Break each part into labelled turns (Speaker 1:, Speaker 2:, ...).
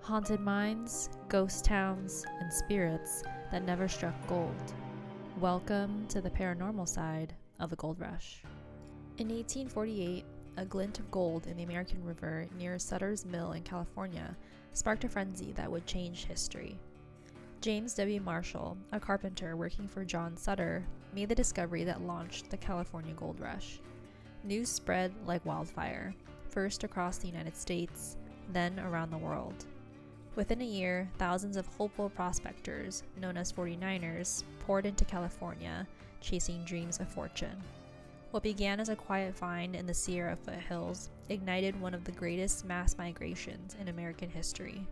Speaker 1: Haunted mines, ghost towns, and spirits that never struck gold. Welcome to the paranormal side of the gold rush. In 1848, a glint of gold in the American River near Sutter's Mill in California sparked a frenzy that would change history. James W. Marshall, a carpenter working for John Sutter, made the discovery that launched the California gold rush. News spread like wildfire, first across the United States, then around the world. Within a year, thousands of hopeful prospectors, known as 49ers, poured into California, chasing dreams of fortune. What began as a quiet find in the Sierra foothills ignited one of the greatest mass migrations in American history.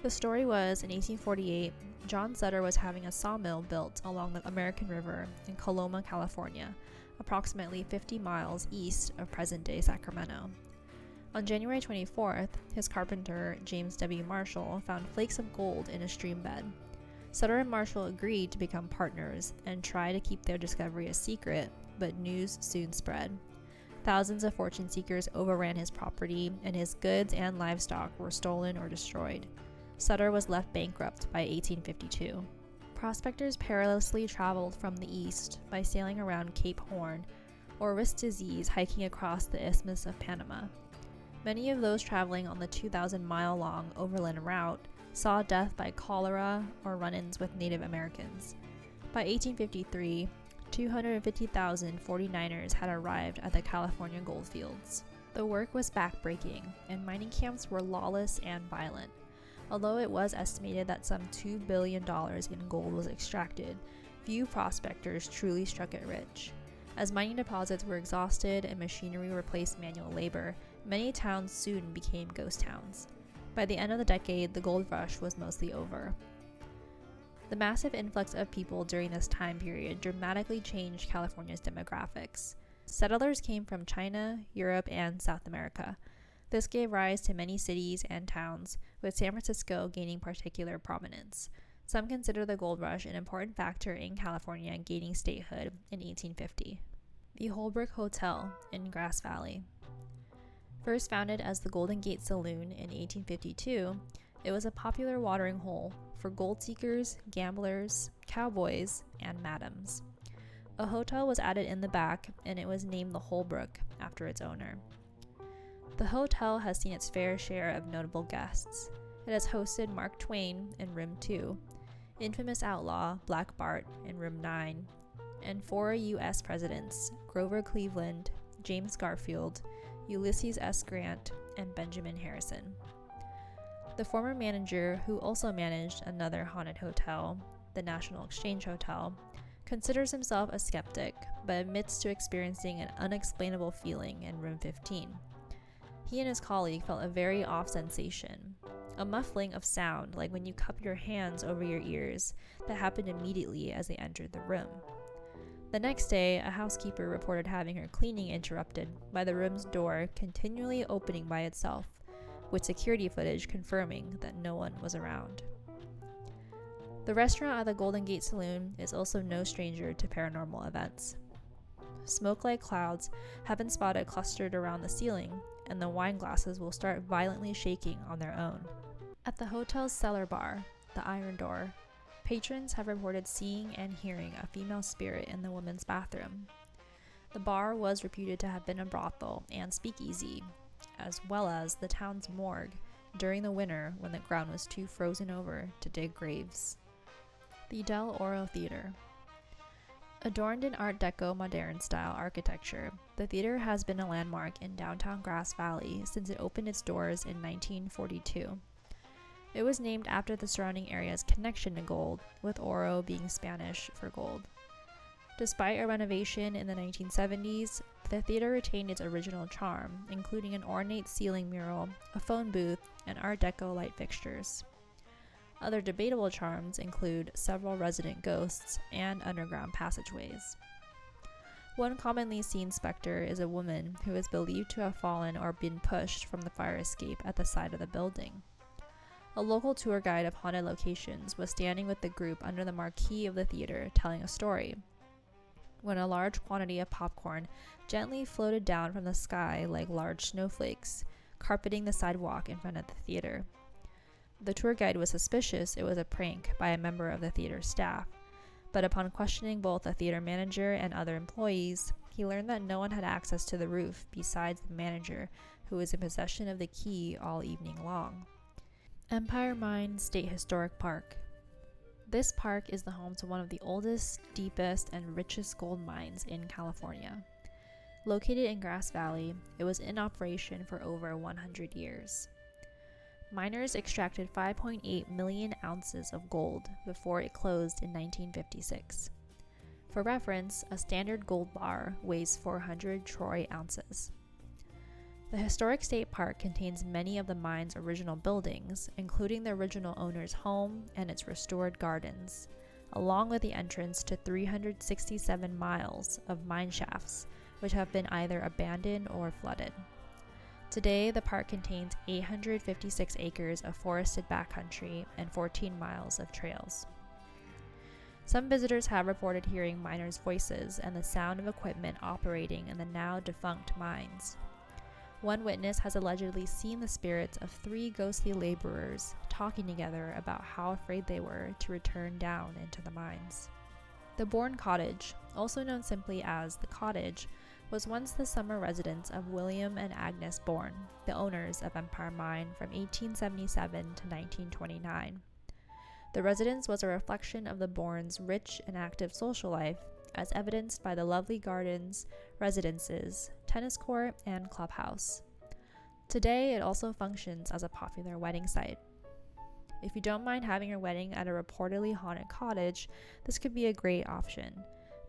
Speaker 1: The story was, in 1848, John Sutter was having a sawmill built along the American River in Coloma, California, approximately 50 miles east of present-day Sacramento. On January 24th, his carpenter, James W. Marshall, found flakes of gold in a stream bed. Sutter and Marshall agreed to become partners and try to keep their discovery a secret, but news soon spread. Thousands of fortune seekers overran his property, and his goods and livestock were stolen or destroyed. Sutter was left bankrupt by 1852. Prospectors perilously traveled from the east by sailing around Cape Horn, or risked disease hiking across the Isthmus of Panama. Many of those traveling on the 2,000-mile-long overland route saw death by cholera or run-ins with Native Americans. By 1853, 250,000 49ers had arrived at the California goldfields. The work was backbreaking, and mining camps were lawless and violent. Although it was estimated that some $2 billion in gold was extracted, few prospectors truly struck it rich. As mining deposits were exhausted and machinery replaced manual labor, many towns soon became ghost towns. By the end of the decade, the gold rush was mostly over. The massive influx of people during this time period dramatically changed California's demographics. Settlers came from China, Europe, and South America. This gave rise to many cities and towns, with San Francisco gaining particular prominence. Some consider the gold rush an important factor in California gaining statehood in 1850. The Holbrook Hotel in Grass Valley. First founded as the Golden Gate Saloon in 1852, it was a popular watering hole for gold seekers, gamblers, cowboys, and madams. A hotel was added in the back, and it was named the Holbrook after its owner. The hotel has seen its fair share of notable guests. It has hosted Mark Twain in Room 2, infamous outlaw Black Bart in Room 9, and 4 U.S. presidents, Grover Cleveland, James Garfield, Ulysses S. Grant, and Benjamin Harrison. The former manager, who also managed another haunted hotel, the National Exchange Hotel, considers himself a skeptic, but admits to experiencing an unexplainable feeling in Room 15. He and his colleague felt a very off sensation, a muffling of sound like when you cup your hands over your ears that happened immediately as they entered the room. The next day, a housekeeper reported having her cleaning interrupted by the room's door continually opening by itself, with security footage confirming that no one was around. The restaurant at the Golden Gate Saloon is also no stranger to paranormal events. Smoke-like clouds have been spotted clustered around the ceiling, and the wine glasses will start violently shaking on their own. At the hotel's cellar bar, the Iron Door, patrons have reported seeing and hearing a female spirit in the women's bathroom. The bar was reputed to have been a brothel and speakeasy, as well as the town's morgue during the winter when the ground was too frozen over to dig graves. The Del Oro Theater. Adorned in Art Deco modern-style architecture, the theater has been a landmark in downtown Grass Valley since it opened its doors in 1942. It was named after the surrounding area's connection to gold, with oro being Spanish for gold. Despite a renovation in the 1970s, the theater retained its original charm, including an ornate ceiling mural, a phone booth, and Art Deco light fixtures. Other debatable charms include several resident ghosts and underground passageways. One commonly seen specter is a woman who is believed to have fallen or been pushed from the fire escape at the side of the building. A local tour guide of haunted locations was standing with the group under the marquee of the theater telling a story, when a large quantity of popcorn gently floated down from the sky like large snowflakes, carpeting the sidewalk in front of the theater. The tour guide was suspicious it was a prank by a member of the theater staff, but upon questioning both the theater manager and other employees, he learned that no one had access to the roof besides the manager, who was in possession of the key all evening long. Empire Mine State Historic Park. This park is the home to one of the oldest, deepest, and richest gold mines in California. Located in Grass Valley, it was in operation for over 100 years. Miners extracted 5.8 million ounces of gold before it closed in 1956. For reference, a standard gold bar weighs 400 troy ounces. The historic state park contains many of the mine's original buildings, including the original owner's home and its restored gardens, along with the entrance to 367 miles of mine shafts, which have been either abandoned or flooded. Today, the park contains 856 acres of forested backcountry and 14 miles of trails. Some visitors have reported hearing miners' voices and the sound of equipment operating in the now defunct mines. One witness has allegedly seen the spirits of 3 ghostly laborers talking together about how afraid they were to return down into the mines. The Bourne Cottage, also known simply as the Cottage, was once the summer residence of William and Agnes Bourne, the owners of Empire Mine from 1877 to 1929. The residence was a reflection of the Bournes' rich and active social life, as evidenced by the lovely gardens, residences, tennis court, and clubhouse. Today, it also functions as a popular wedding site. If you don't mind having your wedding at a reportedly haunted cottage, this could be a great option.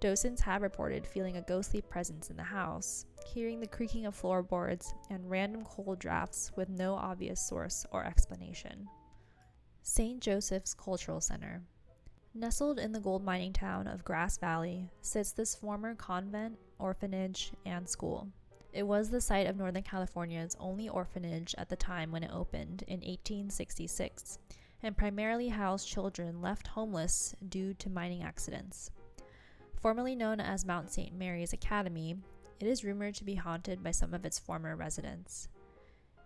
Speaker 1: Docents have reported feeling a ghostly presence in the house, hearing the creaking of floorboards, and random cold drafts with no obvious source or explanation. St. Joseph's Cultural Center. Nestled in the gold mining town of Grass Valley sits this former convent, orphanage, and school. It was the site of Northern California's only orphanage at the time when it opened in 1866, and primarily housed children left homeless due to mining accidents. Formerly known as Mount St. Mary's Academy, it is rumored to be haunted by some of its former residents.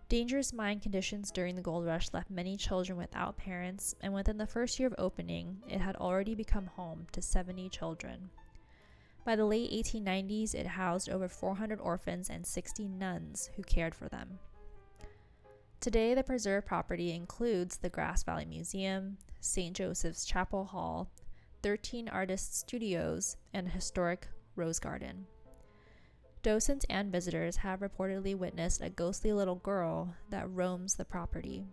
Speaker 1: Dangerous mine conditions during the gold rush left many children without parents, and within the first year of opening, it had already become home to 70 children. By the late 1890s, it housed over 400 orphans and 60 nuns who cared for them. Today, the preserved property includes the Grass Valley Museum, St. Joseph's Chapel Hall, 13 artist studios, and a historic rose garden. Docents and visitors have reportedly witnessed a ghostly little girl that roams the property.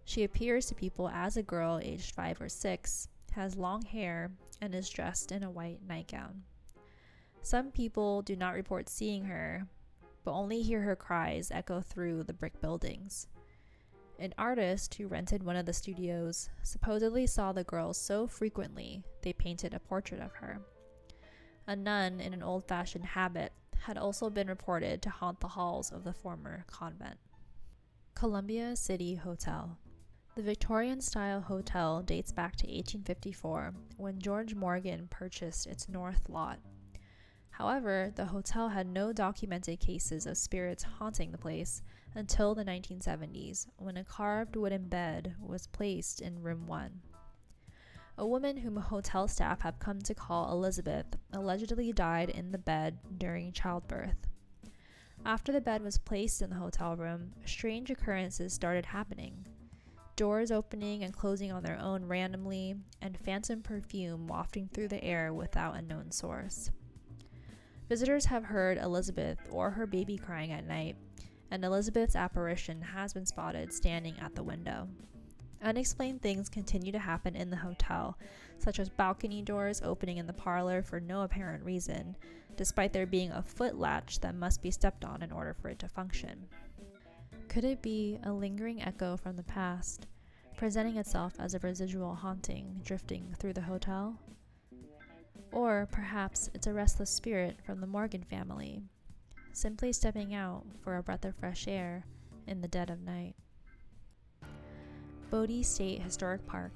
Speaker 1: She appears to people as a girl aged 5 or 6, has long hair, and is dressed in a white nightgown. Some people do not report seeing her, but only hear her cries echo through the brick buildings. An artist who rented one of the studios supposedly saw the girl so frequently they painted a portrait of her. A nun in an old-fashioned habit had also been reported to haunt the halls of the former convent. Columbia City Hotel. The Victorian-style hotel dates back to 1854, when George Morgan purchased its north lot. However, the hotel had no documented cases of spirits haunting the place until the 1970s, when a carved wooden bed was placed in room 1. A woman whom hotel staff have come to call Elizabeth allegedly died in the bed during childbirth. After the bed was placed in the hotel room, strange occurrences started happening. Doors opening and closing on their own randomly, and phantom perfume wafting through the air without a known source. Visitors have heard Elizabeth or her baby crying at night, and Elizabeth's apparition has been spotted standing at the window. Unexplained things continue to happen in the hotel, such as balcony doors opening in the parlor for no apparent reason, despite there being a foot latch that must be stepped on in order for it to function. Could it be a lingering echo from the past, presenting itself as a residual haunting drifting through the hotel? Or perhaps it's a restless spirit from the Morgan family, simply stepping out for a breath of fresh air in the dead of night. Bodie State Historic Park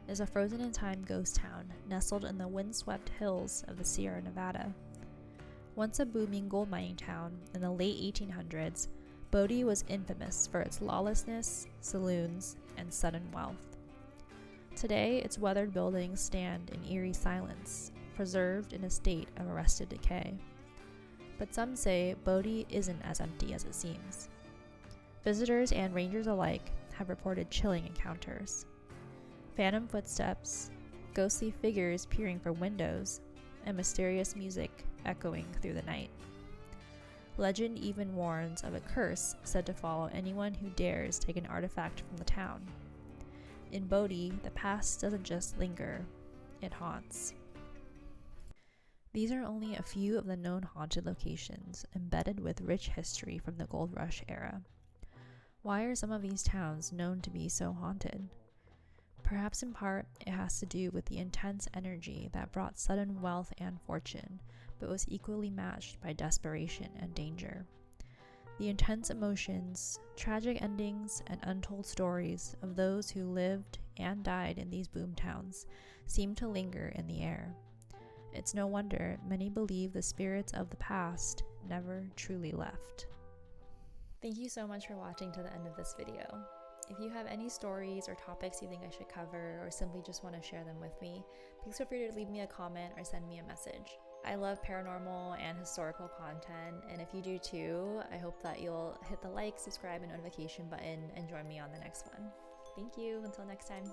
Speaker 1: is a frozen-in-time ghost town nestled in the windswept hills of the Sierra Nevada. Once a booming gold mining town in the late 1800s, Bodie was infamous for its lawlessness, saloons, and sudden wealth. Today, its weathered buildings stand in eerie silence, preserved in a state of arrested decay. But some say Bodie isn't as empty as it seems. Visitors and rangers alike have reported chilling encounters. Phantom footsteps, ghostly figures peering from windows, and mysterious music echoing through the night. Legend even warns of a curse said to follow anyone who dares take an artifact from the town. In Bodie, the past doesn't just linger, it haunts. These are only a few of the known haunted locations embedded with rich history from the Gold Rush era. Why are some of these towns known to be so haunted? Perhaps in part, it has to do with the intense energy that brought sudden wealth and fortune, but was equally matched by desperation and danger. The intense emotions, tragic endings, and untold stories of those who lived and died in these boom towns seem to linger in the air. It's no wonder many believe the spirits of the past never truly left. Thank you so much for watching to the end of this video. If you have any stories or topics you think I should cover, or simply just want to share them with me, please feel free to leave me a comment or send me a message. I love paranormal and historical content, and if you do too, I hope that you'll hit the like, subscribe, and notification button and join me on the next one. Thank you. Until next time.